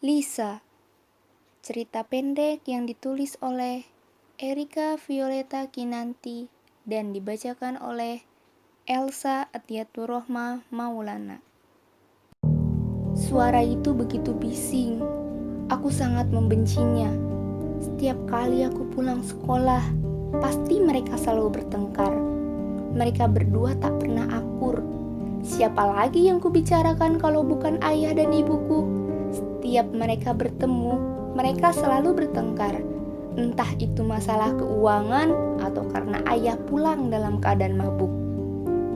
Lisa, cerita pendek yang ditulis oleh Erika Violeta Kinanti dan dibacakan oleh Elsa Atiaturohma Maulana. Suara itu begitu bising, aku sangat membencinya. Setiap kali aku pulang sekolah, pasti mereka selalu bertengkar. Mereka berdua tak pernah akur. Siapa lagi yang kubicarakan kalau bukan ayah dan ibuku? Setiap mereka bertemu, mereka selalu bertengkar. Entah itu masalah keuangan atau karena ayah pulang dalam keadaan mabuk.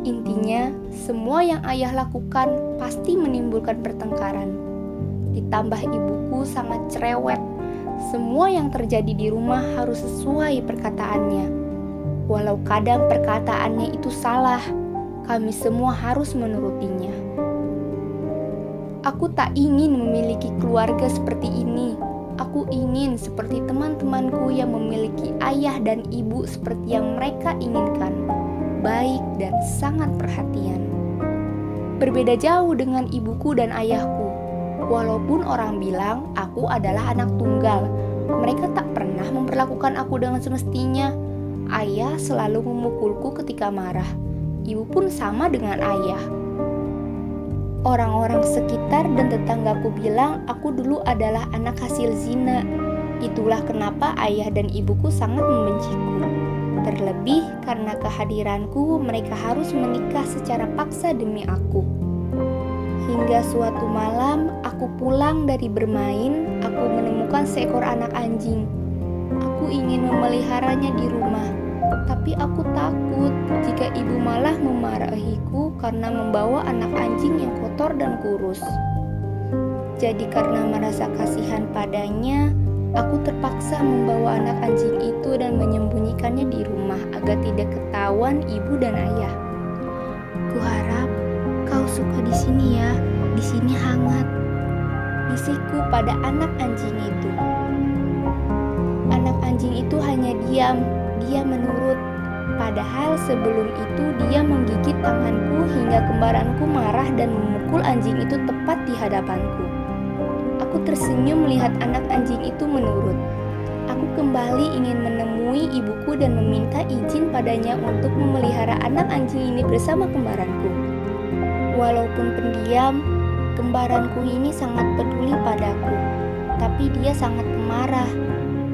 Intinya, semua yang ayah lakukan pasti menimbulkan pertengkaran. Ditambah ibuku sangat cerewet. Semua yang terjadi di rumah harus sesuai perkataannya. Walau kadang perkataannya itu salah, kami semua harus menurutinya. Aku tak ingin memiliki keluarga seperti ini. Aku ingin seperti teman-temanku yang memiliki ayah dan ibu seperti yang mereka inginkan, baik dan sangat perhatian. Berbeda jauh dengan ibuku dan ayahku. Walaupun orang bilang aku adalah anak tunggal, mereka tak pernah memperlakukan aku dengan semestinya. Ayah selalu memukulku ketika marah. Ibu pun sama dengan ayah. Orang-orang sekitar dan tetanggaku bilang aku dulu adalah anak hasil zina. Itulah kenapa ayah dan ibuku sangat membenciku. Terlebih karena kehadiranku, mereka harus menikah secara paksa demi aku. Hingga suatu malam, aku pulang dari bermain, aku menemukan seekor anak anjing. Aku ingin memeliharanya di rumah, tapi aku takut jika ibu malah memarahiku karena membawa anak anjing yang kotor dan kurus. Jadi karena merasa kasihan padanya, aku terpaksa membawa anak anjing itu dan menyembunyikannya di rumah agar tidak ketahuan ibu dan ayah. Kuharap kau suka di sini ya, di sini hangat, bisikku pada anak anjing itu. Anak anjing itu hanya diam, dia menurut. Padahal sebelum itu dia menggigit tanganku hingga kembaranku marah dan memukul anjing itu tepat di hadapanku. Aku tersenyum melihat anak anjing itu menurut. Aku kembali ingin menemui ibuku dan meminta izin padanya untuk memelihara anak anjing ini bersama kembaranku. Walaupun pendiam, kembaranku ini sangat peduli padaku, tapi dia sangat pemarah.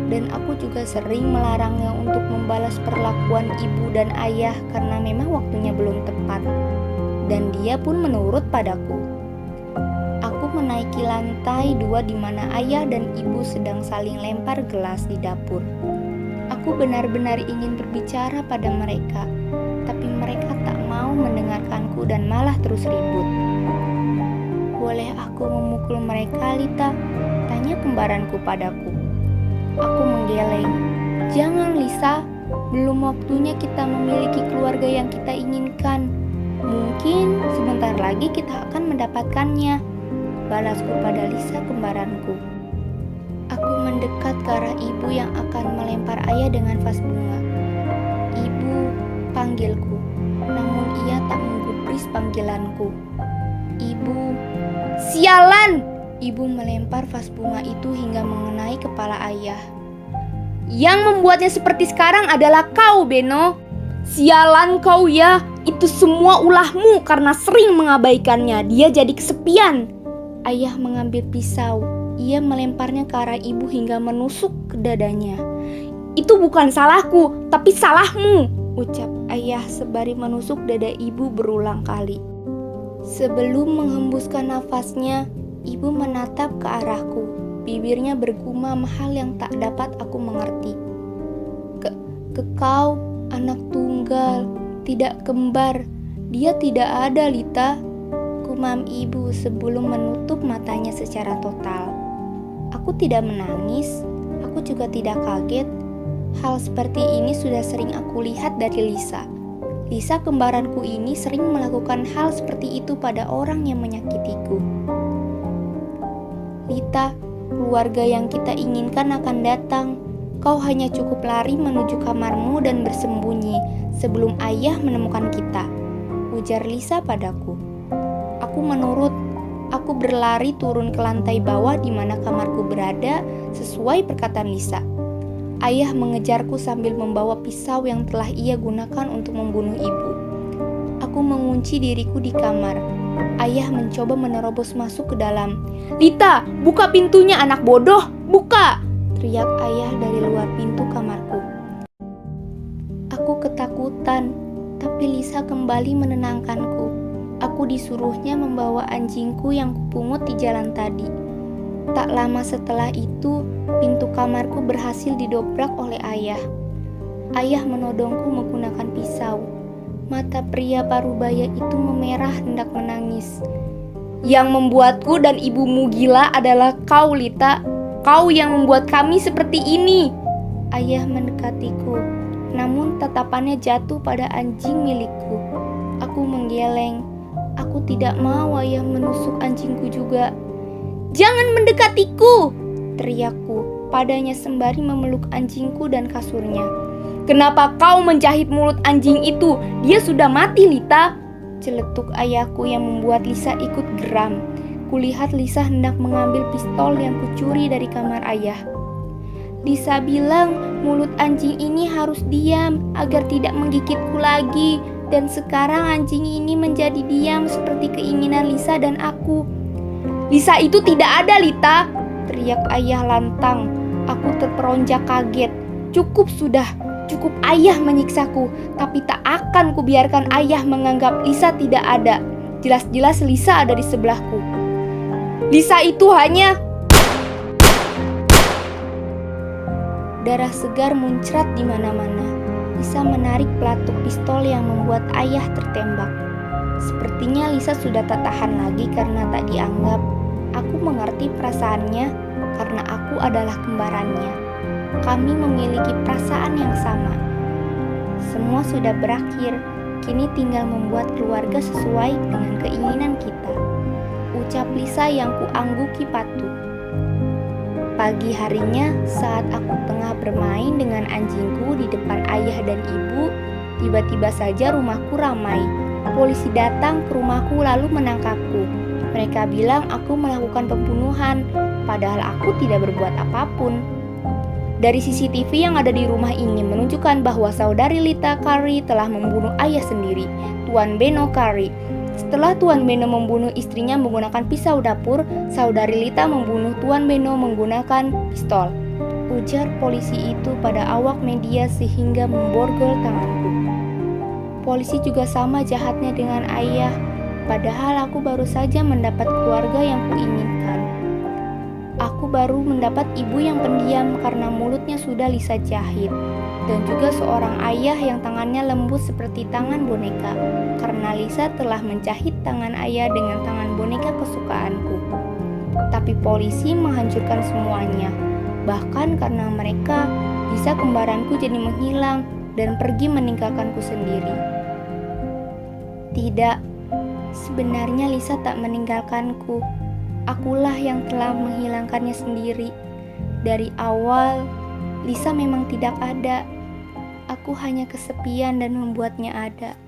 Dan aku juga sering melarangnya untuk membalas perlakuan ibu dan ayah karena memang waktunya belum tepat. Dan dia pun menurut padaku. Aku menaiki lantai 2 di mana ayah dan ibu sedang saling lempar gelas di dapur. Aku benar-benar ingin berbicara pada mereka, tapi mereka tak mau mendengarkanku dan malah terus ribut. Boleh aku memukul mereka, Lita? Tanya kembaranku padaku. Aku menggeleng. Jangan, Lisa. Belum waktunya kita memiliki keluarga yang kita inginkan. Mungkin sebentar lagi kita akan mendapatkannya. Balasku pada Lisa kembaranku. Aku mendekat ke arah ibu yang akan melempar ayah dengan vas bunga. Ibu, panggilku. Namun ia tak menggubris panggilanku. Ibu, sialan! Ibu melempar vas bunga itu hingga mengenai kepala ayah. Yang membuatnya seperti sekarang adalah kau, Beno. Sialan kau ya, itu semua ulahmu karena sering mengabaikannya. Dia jadi kesepian. Ayah mengambil pisau. Ia melemparnya ke arah ibu hingga menusuk ke dadanya. Itu bukan salahku, tapi salahmu, ucap ayah sembari menusuk dada ibu berulang kali. Sebelum menghembuskan nafasnya, ibu menatap ke arahku. Bibirnya bergumam hal yang tak dapat aku mengerti. Kau anak tunggal, tidak kembar. Dia tidak ada, Lita. Gumam ibu sebelum menutup matanya secara total. Aku tidak menangis. Aku juga tidak kaget. Hal seperti ini sudah sering aku lihat dari Lisa. Lisa kembaranku ini sering melakukan hal seperti itu pada orang yang menyakitiku. Lita, keluarga yang kita inginkan akan datang. Kau hanya cukup lari menuju kamarmu dan bersembunyi sebelum ayah menemukan kita, ujar Lisa padaku. Aku menurut. Aku berlari turun ke lantai bawah di mana kamarku berada, sesuai perkataan Lisa. Ayah mengejarku sambil membawa pisau yang telah ia gunakan untuk membunuh ibu. Aku mengunci diriku di kamar. Ayah mencoba menerobos masuk ke dalam. "Lita, buka pintunya anak bodoh, buka!" teriak ayah dari luar pintu kamarku. Aku ketakutan, tapi Lisa kembali menenangkanku. Aku disuruhnya membawa anjingku yang kupungut di jalan tadi. Tak lama setelah itu, pintu kamarku berhasil didobrak oleh ayah. Ayah menodongku menggunakan pisau. Mata pria parubaya itu memerah hendak menangis. "Yang membuatku dan ibumu gila adalah kau, Lita. Kau yang membuat kami seperti ini." Ayah mendekatiku, namun tatapannya jatuh pada anjing milikku. Aku menggeleng. Aku tidak mau ayah menusuk anjingku juga. "Jangan mendekatiku!" teriakku padanya sembari memeluk anjingku dan kasurnya. "Kenapa kau menjahit mulut anjing itu? Dia sudah mati, Lita!" celetuk ayahku yang membuat Lisa ikut geram. Kulihat Lisa hendak mengambil pistol yang kucuri dari kamar ayah. Lisa bilang mulut anjing ini harus diam agar tidak menggigitku lagi. Dan sekarang anjing ini menjadi diam seperti keinginan Lisa dan aku. "Lisa itu tidak ada, Lita!" teriak ayah lantang. Aku terperonjak kaget. Cukup sudah. Cukup ayah menyiksaku, tapi tak akan kubiarkan ayah menganggap Lisa tidak ada. Jelas-jelas Lisa ada di sebelahku. "Lisa itu hanya..." Darah segar muncrat di mana-mana. Lisa menarik pelatuk pistol yang membuat ayah tertembak. Sepertinya Lisa sudah tak tahan lagi karena tak dianggap. Aku mengerti perasaannya karena aku adalah kembarannya. Kami memiliki perasaan yang sama. Semua sudah berakhir, kini tinggal membuat keluarga sesuai dengan keinginan kita. Ucap Lisa yang kuangguki patuh. Pagi harinya, saat aku tengah bermain dengan anjingku di depan ayah dan ibu, tiba-tiba saja rumahku ramai. Polisi datang ke rumahku lalu menangkapku. Mereka bilang aku melakukan pembunuhan, padahal aku tidak berbuat apapun. Dari CCTV yang ada di rumah ini menunjukkan bahwa saudari Lita Carey telah membunuh ayah sendiri, Tuan Beno Carey. Setelah Tuan Beno membunuh istrinya menggunakan pisau dapur, saudari Lita membunuh Tuan Beno menggunakan pistol. Ujar polisi itu pada awak media sehingga memborgol tanganku. Polisi juga sama jahatnya dengan ayah, padahal aku baru saja mendapat keluarga yang kuinginkan. Aku baru mendapat ibu yang pendiam karena mulutnya sudah Lisa jahit, dan juga seorang ayah yang tangannya lembut seperti tangan boneka, karena Lisa telah menjahit tangan ayah dengan tangan boneka kesukaanku. Tapi polisi menghancurkan semuanya, bahkan karena mereka, Lisa kembaranku jadi menghilang dan pergi meninggalkanku sendiri. Tidak, sebenarnya Lisa tak meninggalkanku. Akulah yang telah menghilangkannya sendiri. Dari awal, Lisa memang tidak ada. Aku hanya kesepian dan membuatnya ada.